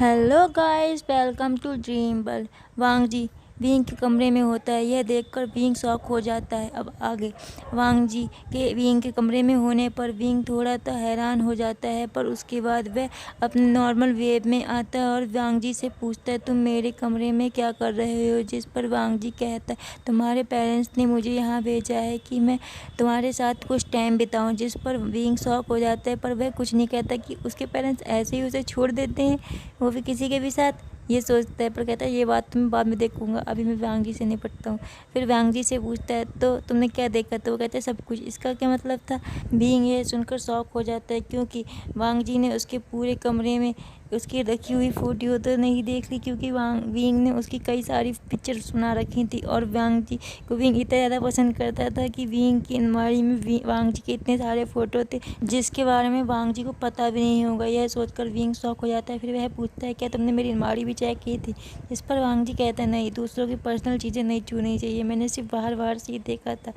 Hello guys, welcome to dream world. Wang ji wing के कमरे में होता है। यह देखकर विंग शॉक हो जाता है। अब आगे वांग जी के विंग के कमरे में होने पर विंग थोड़ा तो हैरान हो जाता है, पर उसके बाद वह अपने नॉर्मल वेव में आता है और वांग जी से पूछता है, तुम मेरे कमरे में क्या कर रहे हो? जिस पर वांग जी कहता है, तुम्हारे पेरेंट्स ने मुझे यहाँ भेजा है कि मैं तुम्हारे साथ कुछ टाइम बिताऊँ। जिस पर विंग शॉक हो जाता है, पर वह कुछ नहीं कहता कि उसके पेरेंट्स ऐसे ही उसे छोड़ देते हैं, वो भी किसी के भी साथ। ये सोचता है, पर कहता है ये बात तो मैं बाद में देखूंगा, अभी मैं वांग जी से निपटता हूँ। फिर वांग जी से पूछता है, तो तुमने क्या देखा? तो वो कहते हैं सब कुछ। इसका क्या मतलब था? बीइंग ये सुनकर शॉक हो जाता है, क्योंकि वांग जी ने उसके पूरे कमरे में उसकी रखी हुई फोटो तो नहीं देख ली, क्योंकि विंग ने उसकी कई सारी पिक्चर सुना रखी थी। और वांग जी को विंग इतना ज़्यादा पसंद करता था कि विंग की अलमारी में वांग जी के इतने सारे फ़ोटो थे जिसके बारे में वांग जी को पता भी नहीं होगा। यह सोचकर विंग शॉक हो जाता है। फिर वह पूछता है, क्या तुमने मेरी अलमारी भी चेक की थी? इस पर वांग जी कहता है, नहीं, दूसरों की पर्सनल चीज़ें नहीं छूनी चाहिए, मैंने सिर्फ बाहर बाहर से ही देखा था।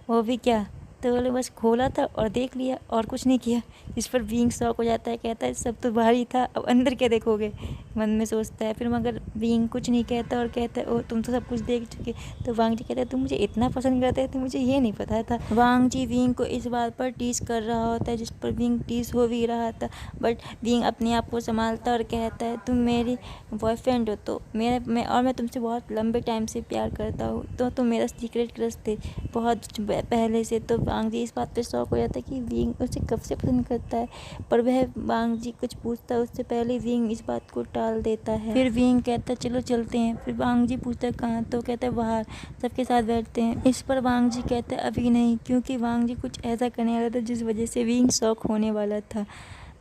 वो भी क्या? तो बोले बस खोला था और देख लिया और कुछ नहीं किया। इस पर बीइंग शॉक हो जाता है, कहता है सब तो बाहर ही था, अब अंदर क्या देखोगे? मन में सोचता है। फिर मगर बीइंग कुछ नहीं कहता और कहता है, ओ तुम तो सब कुछ देख चुके। तो वांग जी कहता है, तुम मुझे इतना पसंद करते थे, मुझे ये नहीं पता था। वांग जी विंग को इस बात पर टीज कर रहा होता है, जिस पर विंग टीज हो भी रहा था, बट विंग अपने आप को संभालता और कहता है, तुम मेरी बॉयफ्रेंड हो तो मैं तुमसे बहुत लंबे टाइम से प्यार करता हूँ, तो तुम मेरा सीक्रेट क्रश थे बहुत पहले से। तो वांग जी इस बात पे शौक हो जाता है कि विंग उसे कब से पसंद करता है, पर वह वांग जी कुछ पूछता है उससे पहले विंग इस बात को टाल देता है। फिर विंग कहता है, चलो चलते हैं। फिर वांग जी पूछता है, कहाँ? तो कहता है, बाहर सबके साथ बैठते हैं। इस पर वांग जी कहता है, अभी नहीं, क्योंकि वांग जी कुछ ऐसा करने वाला था जिस वजह से विंग शॉक होने वाला था।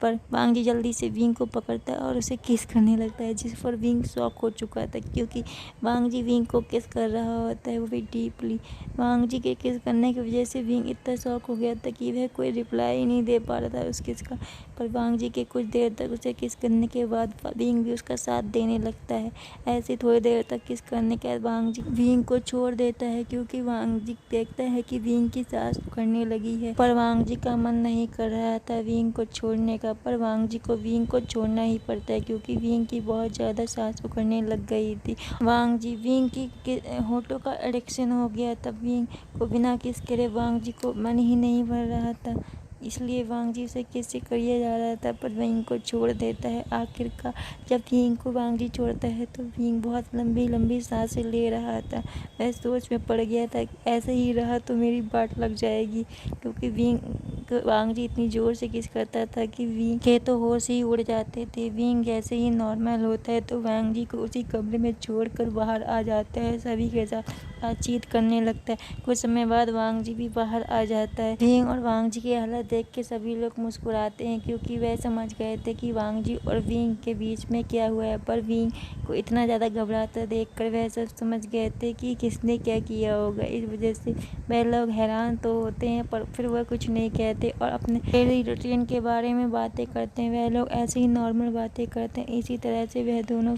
पर वांग जी जल्दी से विंग को पकड़ता है और उसे किस करने लगता है, जिस पर विंग शॉक हो चुका था, क्योंकि वांग जी विंग को किस कर रहा होता है, वो भी डीपली। वांग जी के किस करने की वजह से विंग इतना शॉक हो गया था कि वह कोई रिप्लाई ही नहीं दे पा रहा था उस किस का। पर वांग जी के कुछ देर तक उसे किस करने के बाद विंग भी उसका साथ देने लगता है। ऐसे थोड़ी देर तक किस करने के बाद वांग जी विंग को छोड़ देता है, क्योंकि वांग जी देखता है कि विंग की सांस उखड़ने लगी है। पर वांग जी का मन नहीं कर रहा था विंग को छोड़ने का, पर वांग जी को विंग को छोड़ना ही पड़ता है, क्योंकि विंग की बहुत ज़्यादा सांस उखड़ने लग गई थी। वांग जी विंग की होठों का एडिक्शन हो गया था। विंग को बिना किस करे वांग जी को मन ही नहीं भर रहा था, इसलिए वांग जी उसे किस से करिए जा रहा था, पर विंग को छोड़ देता है। आखिरकार जब विंग को वांग जी छोड़ता है तो विंग बहुत लंबी लंबी सांसें ले रहा था। वह सोच में पड़ गया था कि ऐसे ही रहा तो मेरी बाट लग जाएगी, क्योंकि विंग वांग जी इतनी ज़ोर से किस करता था कि विंग के तो होश ही उड़ जाते थे। विंग जैसे ही नॉर्मल होता है तो वांग जी को उसी कमरे में छोड़कर बाहर आ जाता है, सभी के साथ बातचीत करने लगता है। कुछ समय बाद वांग जी भी बाहर आ जाता है। विंग और वांग जी की हालत देख के सभी लोग मुस्कुराते हैं, क्योंकि वह समझ गए थे कि वांग जी और विंग के बीच में क्या हुआ है। पर विंग को इतना ज़्यादा घबराता देखकर वह सब समझ गए थे कि किसने क्या किया होगा। इस वजह से वह लोग हैरान तो होते हैं, पर फिर वह कुछ नहीं कहते और अपने डेली रूटीन के बारे में बातें करते हैं। वह लोग ऐसे ही नॉर्मल बातें करते हैं। इसी तरह से वह दोनों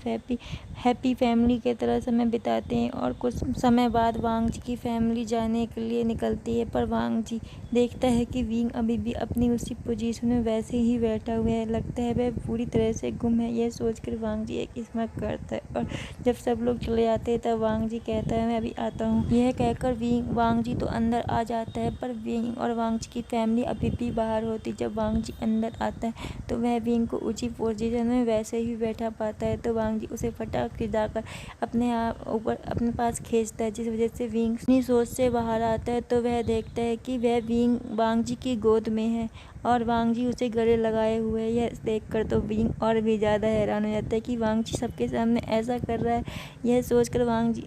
हैप्पी फैमिली की तरह समय बिताते हैं। और कुछ समय बाद वांग जी की फैमिली जाने के लिए निकलती है, पर वांग जी देखता है कि विंग अभी भी अपनी उसी पोजीशन में वैसे ही बैठा हुआ है। लगता है वह पूरी तरह से गुम है। यह सोचकर वांग जी एक स्माइल करता है, और जब सब लोग चले जाते हैं तब वांग जी कहता है, मैं अभी आता हूँ। यह कहकर वांग जी तो अंदर आ जाता है, पर विंग और वांग जी की फैमिली अभी भी बाहर होती। जब वांग जी अंदर आता है तो वह विंग को ऊंची पोजीशन में वैसे ही बैठा पाता है, तो वांग जी उसे फटाक से जाकर अपने आप ऊपर अपने पास खींचता है, जिस वजह से विंग अपनी सोच से बाहर आता है। तो वह देखता है कि वह विंग वांग जी की गोद में है और वांग जी उसे गले लगाए हुए है। यह देखकर तो विंग और भी ज़्यादा हैरान हो जाता है कि वांग जी सबके सामने ऐसा कर रहा है। यह सोचकर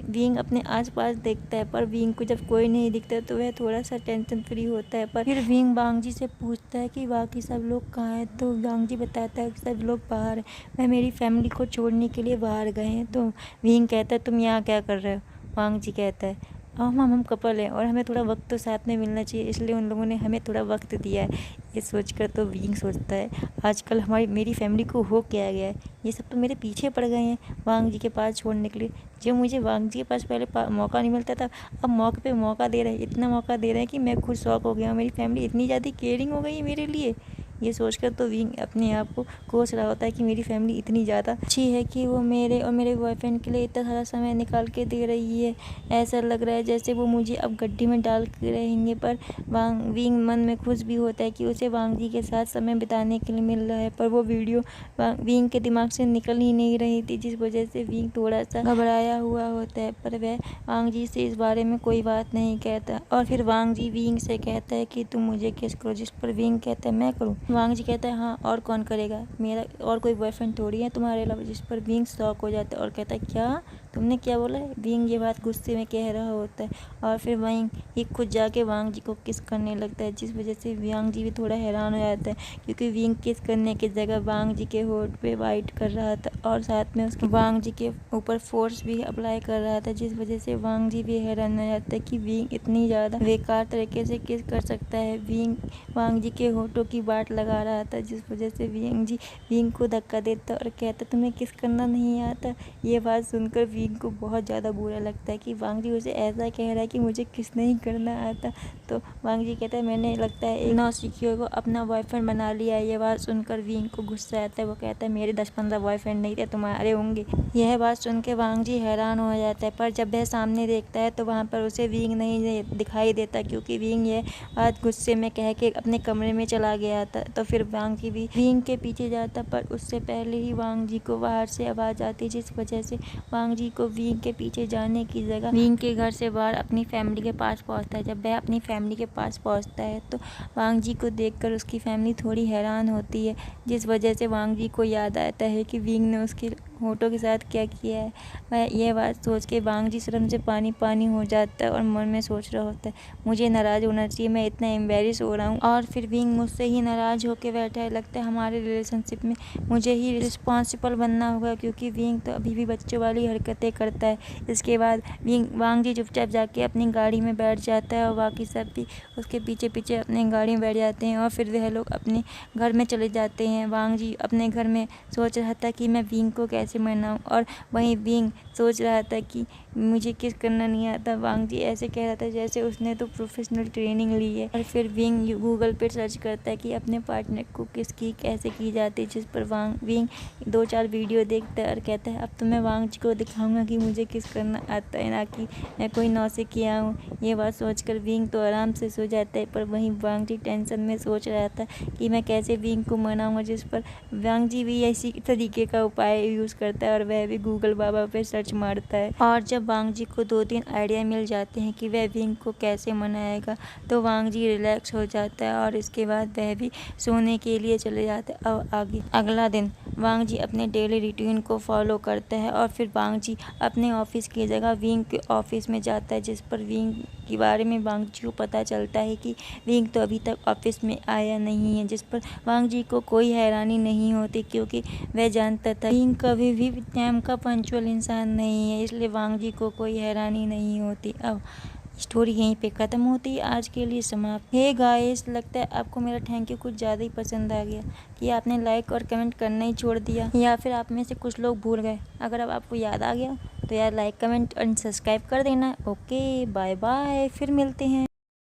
विंग अपने आसपास देखता है, पर विंग को जब कोई नहीं दिखता तो वह थोड़ा सा टेंशन फ्री होता है। पर फिर विंग वांग जी से पूछता है कि बाकी सब लोग कहाँ हैं? तो वांग जी बताता है कि सब लोग बाहर हैं, वह मेरी फैमिली को छोड़ने के लिए बाहर गए हैं। तो विंग कहता है, तुम यहाँ क्या कर रहे हो? वांग जी कहता है, हम कपल हैं और हमें थोड़ा वक्त तो साथ में मिलना चाहिए, इसलिए उन लोगों ने हमें थोड़ा वक्त दिया है। ये सोचकर तो विंग सोचता है, आजकल मेरी फैमिली को हो क्या गया है? ये सब तो मेरे पीछे पड़ गए हैं वांग जी के पास छोड़ने के लिए। जो मुझे वांग जी के पास पहले मौका नहीं मिलता था, अब मौके पे मौका दे रहे हैं, इतना मौका दे रहे हैं कि मैं खुद शौक हो गया हूँ। मेरी फैमिली इतनी ज़्यादा केयरिंग हो गई है मेरे लिए। ये सोचकर तो विंग अपने आप को कोस रहा होता है कि मेरी फैमिली इतनी ज़्यादा अच्छी है कि वो मेरे और मेरे बॉयफ्रेंड के लिए इतना सारा समय निकाल के दे रही है। ऐसा लग रहा है जैसे वो मुझे अब गड्डी में डाल के रहेंगे। पर विंग मन में खुश भी होता है कि उसे वांग जी के साथ समय बिताने के लिए मिल रहा है। पर वो वीडियो विंग के दिमाग से निकल ही नहीं रही थी, जिस वजह से विंग थोड़ा सा घबराया हुआ होता है। पर वह वांग जी से इस बारे में कोई बात नहीं कहता। और फिर वांग जी विंग से कहता है कि तुम मुझे किस करो, जिस पर विंग कहता है मैं करूँ। वांग जी कहता है हाँ, और कौन करेगा, मेरा और कोई बॉयफ्रेंड थोड़ी है तुम्हारे अलावा। जिस पर विंग शॉक हो जाता है और कहता है क्या, तुमने क्या बोला है। विंग ये बात गुस्से में कह रहा होता है और फिर विंग ये खुद जाके वांग जी को किस करने लगता है, जिस वजह से वांग जी भी थोड़ा हैरान हो जाता है क्योंकि विंग किस करने की जगह वांग जी के होठ पे बाइट कर रहा था और साथ में उसके वांग जी के ऊपर फोर्स भी अप्लाई कर रहा था, जिस वजह से वांग जी भी हैरान हो जाता है कि विंग इतनी ज़्यादा बेकार तरीके से किस कर सकता है। विंग वांग जी के होठों की बाट लगा रहा था, जिस वजह से विंग को धक्का देता और कहता तुम्हें किस करना नहीं आता। ये बात सुनकर विंग को बहुत ज़्यादा बुरा लगता है कि वांग जी उसे ऐसा कह रहा है कि मुझे किस नहीं करना आता। तो वांग जी कहता है मैंने लगता है एक नौसिखियों को अपना बॉयफ्रेंड बना लिया है। ये बात सुनकर विंग को गुस्सा आता है। वो कहता है मेरे 10-15 बॉयफ्रेंड नहीं थे, तुम्हारे होंगे। यह बात सुन के वांग जी हैरान हो जाता है। पर जब वह सामने देखता है तो वहाँ पर उसे विंग नहीं दिखाई देता क्योंकि विंग यह बात गुस्से में कह के अपने कमरे में चला गया था। तो फिर वांग जी भी विंग के पीछे जाता, पर उससे पहले ही वांग जी को बाहर से आवाज़ आती, जिस वजह से वांग जी को विंग के पीछे जाने की जगह विंग के घर से बाहर अपनी फैमिली के पास पहुंचता है। जब वह अपनी फैमिली के पास पहुंचता है तो वांग जी को देखकर उसकी फैमिली थोड़ी हैरान होती है, जिस वजह से वांग जी को याद आता है कि विंग ने उसके होठों के साथ क्या किया है। वह यह बात सोच के वांग जी शर्म से पानी पानी हो जाता है और मन में सोच रहा होता है मुझे नाराज़ होना चाहिए, मैं इतना एम्बेरस हो रहा हूँ। और फिर विंग मुझसे ही नाराज़ होकर बैठा है। लगता है हमारे रिलेशनशिप में मुझे ही रिस्पॉन्सिबल बनना होगा क्योंकि विंग तो अभी भी बच्चों वाली हरकतें करता है। इसके बाद वांग जी चुपचाप जाके अपनी गाड़ी में बैठ जाता है और बाकी सब भी उसके पीछे पीछे अपनी गाड़ी में बैठ जाते हैं और फिर वह लोग अपने घर में चले जाते हैं। वांग जी अपने घर में सोच रहा था कि मैं विंग को कैसे मनाऊं और वहीं विंग सोच रहा था कि मुझे किस करना नहीं आता। वांग जी ऐसे कह रहा था जैसे उसने तो प्रोफेशनल ट्रेनिंग ली है। और फिर विंग गूगल पे सर्च करता है कि अपने पार्टनर को किस की कैसे की जाती है, जिस पर विंग 2-4 वीडियो देखता है और कहता है अब तो मैं वांग जी को दिखाऊंगा कि मुझे किस करना आता है, ना कि मैं कोई नौसिखिया हूँ। ये बात सोचकर विंग तो आराम से सो जाता है, पर वहीं वांग जी टेंशन में सोच रहा था कि मैं कैसे विंग को मनाऊंगा, जिस पर वांग जी भी इसी तरीके का उपाय यूज़ करता है और वह भी गूगल बाबा पे सर्च मारता है। और जब वांग जी को 2-3 आइडिया मिल जाते हैं कि वह विंग को कैसे मनाएगा तो वांग जी रिलैक्स हो जाता है और इसके बाद वह भी सोने के लिए चले जाते हैं। अब आगे अगला दिन वांग जी अपने डेली रूटीन को फॉलो करता है और फिर वांग जी अपने ऑफिस की जगह विंग के ऑफिस में जाता है, जिस पर विंग के बारे में वांग जी को पता चलता है कि विंग तो अभी तक ऑफिस में आया नहीं है, जिस पर वांग जी को कोई हैरानी नहीं होती क्योंकि वह जानता था विंग कभी भी टाइम का पंक्चुअल इंसान नहीं है, इसलिए वांग जी को कोई हैरानी नहीं होती। अब स्टोरी यहीं पे ख़त्म होती है, आज के लिए समाप्त। हे गाइस, लगता है आपको मेरा थैंक यू कुछ ज़्यादा ही पसंद आ गया कि आपने लाइक और कमेंट करना ही छोड़ दिया, या फिर आप में से कुछ लोग भूल गए। अगर अब आपको याद आ गया तो यार लाइक कमेंट और सब्सक्राइब कर देना। ओके, बाय बाय, फिर मिलते हैं।